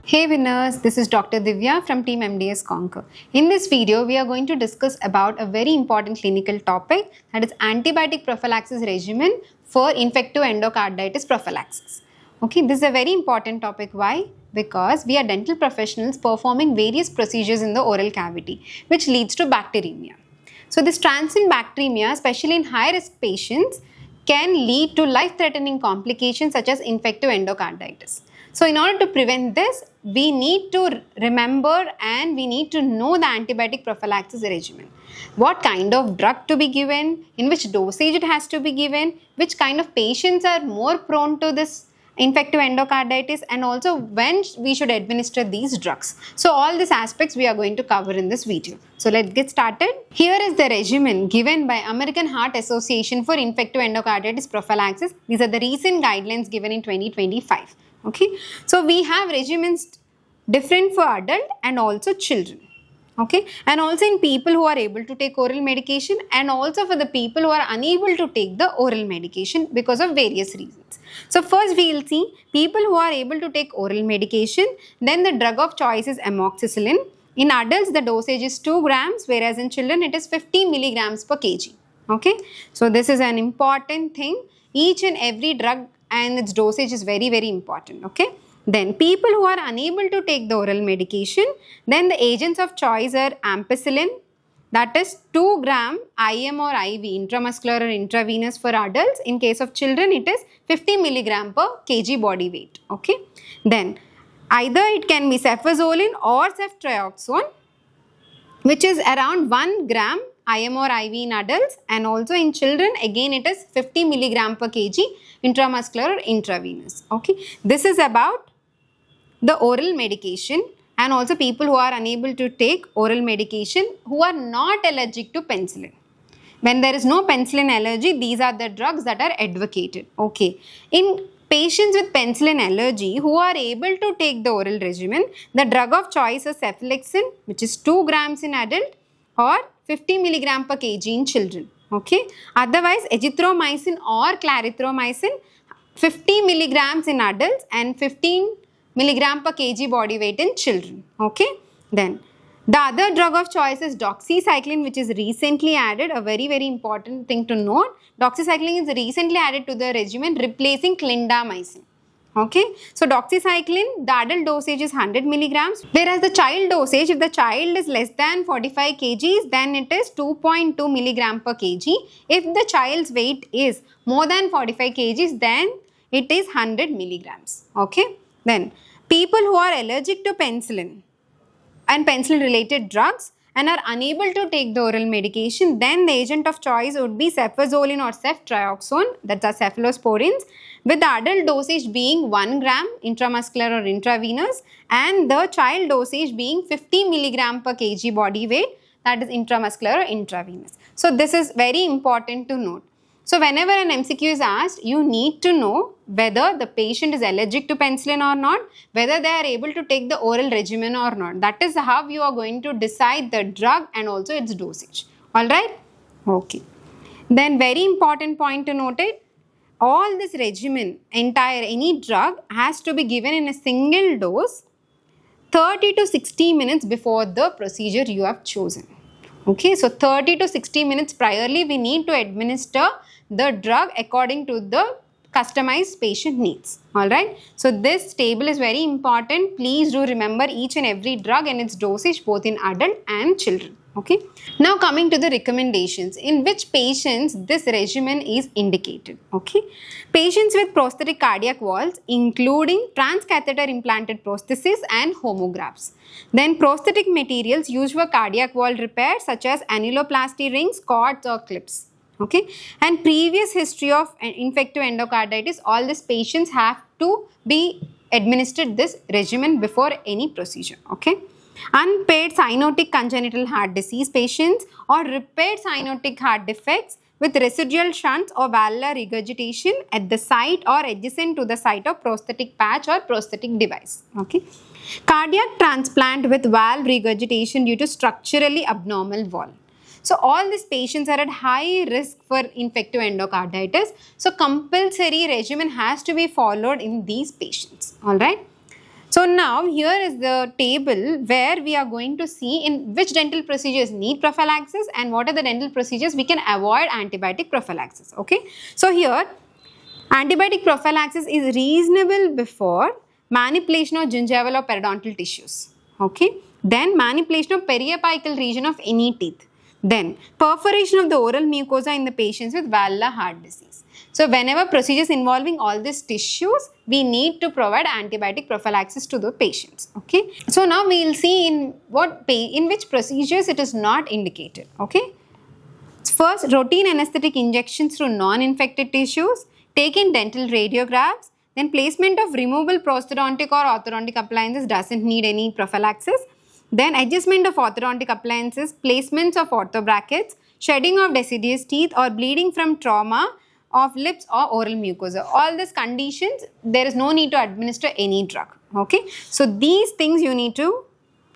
Hey winners, this is Dr. Divya from Team MDS Conquer. In this video, we are going to discuss about a very important clinical topic, that is antibiotic prophylaxis regimen for infective endocarditis prophylaxis. Okay, this is a very important topic. Why? Because we are dental professionals performing various procedures in the oral cavity, which leads to bacteremia. So this transient bacteremia, especially in high-risk patients, can lead to life-threatening complications such as infective endocarditis. So in order to prevent this, we need to remember and we need to know the antibiotic prophylaxis regimen. What kind of drug to be given, in which dosage it has to be given, which kind of patients are more prone to this infective endocarditis, and also when we should administer these drugs. So all these aspects we are going to cover in this video. So let's get started. Here is the regimen given by American Heart Association for infective endocarditis prophylaxis. These are the recent guidelines given in 2025. Okay, so we have regimens different for adult and also children. Okay, and also in people who are able to take oral medication, and also for the people who are unable to take the oral medication because of various reasons. So first we will see people who are able to take oral medication, then the drug of choice is amoxicillin. In adults the dosage is 2 grams, whereas in children it is 50 milligrams per kg. Okay, so this is an important thing. Each and every drug and its dosage is very important. Okay, then people who are unable to take the oral medication, then the agents of choice are ampicillin, that is 2 gram IM or IV, intramuscular or intravenous for adults. In case of children it is 50 milligram per kg body weight. Okay, then either it can be cefazolin or ceftriaxone, which is around 1 gram IM or IV in adults, and also in children again it is 50 milligram per kg intramuscular or intravenous. Okay, this is about the oral medication, and also people who are unable to take oral medication who are not allergic to penicillin. When there is no penicillin allergy, these are the drugs that are advocated. Okay, in patients with penicillin allergy who are able to take the oral regimen, the drug of choice is cefalexin, which is 2 grams in adult or 50 milligram per kg in children. Okay, otherwise azithromycin or clarithromycin 50 milligrams in adults and 15 milligram per kg body weight in children. Okay, then the other drug of choice is doxycycline, which is recently added. A very important thing to note, doxycycline is recently added to the regimen, replacing clindamycin. Okay, so doxycycline, the adult dosage is 100 milligrams, whereas the child dosage, if the child is less than 45 kgs, then it is 2.2 milligram per kg. If the child's weight is more than 45 kgs, then it is 100 milligrams. Okay, then people who are allergic to penicillin and penicillin related drugs and are unable to take the oral medication, then the agent of choice would be cefazolin or ceftriaxone, that's are cephalosporins, with the adult dosage being 1 gram intramuscular or intravenous, and the child dosage being 50 milligram per kg body weight, that is intramuscular or intravenous. So this is very important to note. So whenever an MCQ is asked, you need to know whether the patient is allergic to penicillin or not, whether they are able to take the oral regimen or not. That is how you are going to decide the drug and also its dosage. Alright? Okay. Then very important point to note it, all this regimen, any drug has to be given in a single dose 30 to 60 minutes before the procedure you have chosen. Okay, so 30 to 60 minutes priorly we need to administer the drug according to the customized patient needs. Alright, so this table is very important. Please do remember each and every drug and its dosage both in adult and children. Okay, now coming to the recommendations, in which patients this regimen is indicated. Okay, patients with prosthetic cardiac valves, including transcatheter implanted prosthesis and homografts. Then prosthetic materials used for cardiac valve repair such as annuloplasty rings, cords or clips. Okay, and previous history of infective endocarditis, all these patients have to be administered this regimen before any procedure. Okay, unpaired cyanotic congenital heart disease patients or repaired cyanotic heart defects with residual shunts or valvular regurgitation at the site or adjacent to the site of prosthetic patch or prosthetic device. Okay, cardiac transplant with valve regurgitation due to structurally abnormal valve. So all these patients are at high risk for infective endocarditis. So compulsory regimen has to be followed in these patients. Alright. So now here is the table where we are going to see in which dental procedures need prophylaxis and what are the dental procedures we can avoid antibiotic prophylaxis. Okay. So here antibiotic prophylaxis is reasonable before manipulation of gingival or periodontal tissues. Okay. Then manipulation of periapical region of any teeth. Then perforation of the oral mucosa in the patients with valvular heart disease. So whenever procedures involving all these tissues, we need to provide antibiotic prophylaxis to the patients. Okay. So now we will see in which procedures it is not indicated. Okay. First, routine anesthetic injections through non-infected tissues, taking dental radiographs, then placement of removable prosthodontic or orthodontic appliances doesn't need any prophylaxis. Then adjustment of orthodontic appliances, placements of orthobrackets, shedding of deciduous teeth or bleeding from trauma of lips or oral mucosa. All these conditions, there is no need to administer any drug. Okay. So these things you need to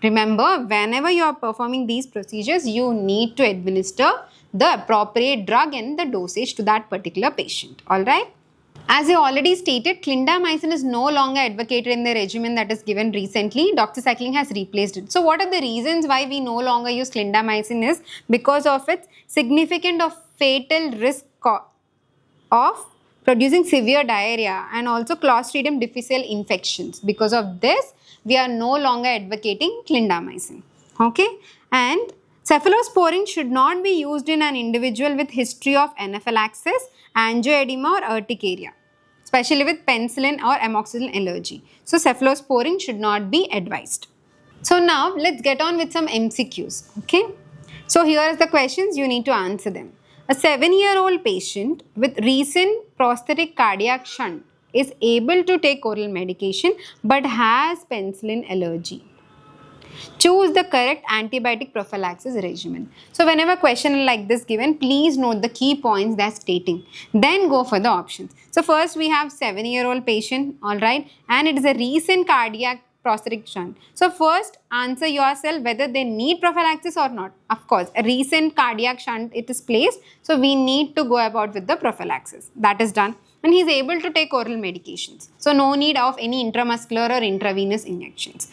remember. Whenever you are performing these procedures, you need to administer the appropriate drug and the dosage to that particular patient. Alright. As I already stated, clindamycin is no longer advocated in the regimen that is given recently. Doxycycline has replaced it. So what are the reasons why we no longer use clindamycin is because of its significant or fatal risk of producing severe diarrhea and also Clostridium difficile infections. Because of this, we are no longer advocating clindamycin. Okay. And cephalosporin should not be used in an individual with history of anaphylaxis, angioedema or urticaria, especially with penicillin or amoxicillin allergy. So cephalosporin should not be advised. So now let's get on with some MCQs. Okay. So here are the questions, you need to answer them. A 7-year-old patient with recent prosthetic cardiac shunt is able to take oral medication but has penicillin allergy. Choose the correct antibiotic prophylaxis regimen. So whenever a question like this given, please note the key points they are stating. Then go for the options. So first we have 7-year-old patient, alright, and it is a recent cardiac prosthetic shunt. So first answer yourself whether they need prophylaxis or not. Of course, a recent cardiac shunt it is placed, so we need to go about with the prophylaxis. That is done. And he is able to take oral medications. So no need of any intramuscular or intravenous injections.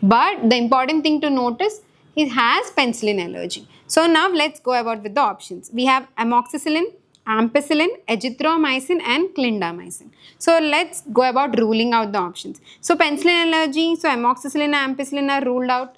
But the important thing to notice, he has penicillin allergy. So now let's go about with the options. We have amoxicillin, ampicillin, azithromycin and clindamycin. So let's go about ruling out the options. So penicillin allergy, so amoxicillin and ampicillin are ruled out.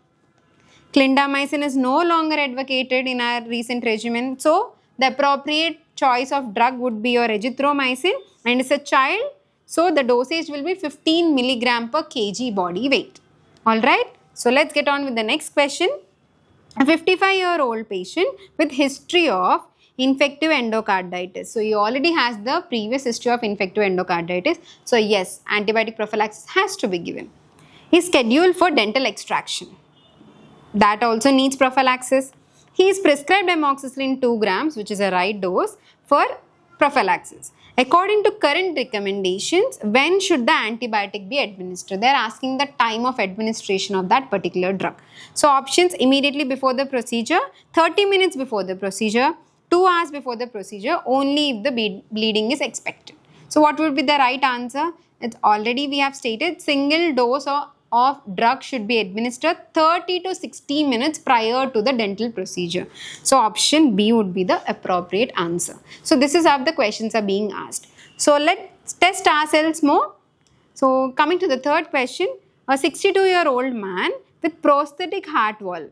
Clindamycin is no longer advocated in our recent regimen. So the appropriate choice of drug would be your azithromycin, and it's a child, so the dosage will be 15 milligram per kg body weight. Alright, so let's get on with the next question. A 55-year-old patient with history of infective endocarditis. So he already has the previous history of infective endocarditis. So yes, antibiotic prophylaxis has to be given. He is scheduled for dental extraction. That also needs prophylaxis. He is prescribed amoxicillin 2 grams, which is a right dose for prophylaxis. According to current recommendations, when should the antibiotic be administered? They are asking the time of administration of that particular drug. So options: immediately before the procedure, 30 minutes before the procedure, 2 hours before the procedure, only if the bleeding is expected. So what would be the right answer? It's already we have stated, single dose of drug should be administered 30 to 60 minutes prior to the dental procedure. So option B would be the appropriate answer. So this is how the questions are being asked. So let's test ourselves more. So coming to the third question, a 62-year-old man with prosthetic heart valve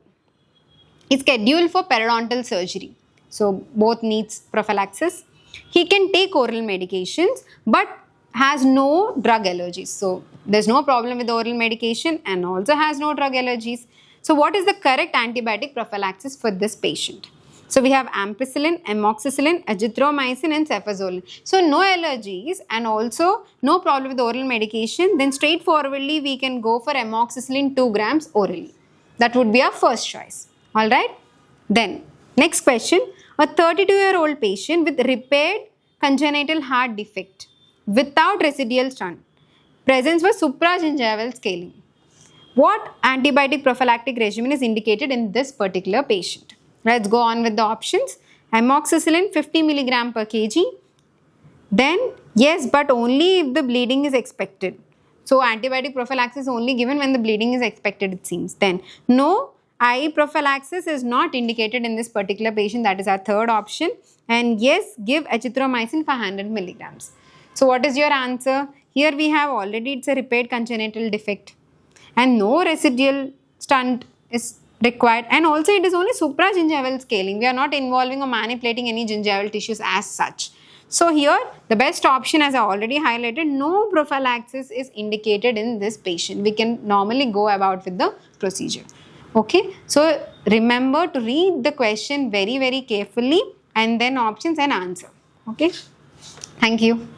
is scheduled for periodontal surgery. So both needs prophylaxis. He can take oral medications but has no drug allergies. So there's no problem with oral medication and also has no drug allergies. So what is the correct antibiotic prophylaxis for this patient? So we have ampicillin, amoxicillin, azithromycin and cefazolin. So no allergies and also no problem with oral medication. Then straightforwardly we can go for amoxicillin 2 grams orally. That would be our first choice. Alright. Then next question. A 32-year-old patient with repaired congenital heart defect without residual shunt, presence for supragingival scaling. What antibiotic prophylactic regimen is indicated in this particular patient? Let's go on with the options. Amoxicillin 50 mg per kg. Then yes, but only if the bleeding is expected. So antibiotic prophylaxis is only given when the bleeding is expected, it seems. Then no, eye prophylaxis is not indicated in this particular patient. That is our third option. And yes, give azithromycin for 100 milligrams. So what is your answer? Here we have already, it's a repaired congenital defect and no residual stunt is required, and also it is only supragingival scaling. We are not involving or manipulating any gingival tissues as such. So here the best option, as I already highlighted, no prophylaxis is indicated in this patient. We can normally go about with the procedure. Okay, so remember to read the question very carefully and then options and answer. Okay, thank you.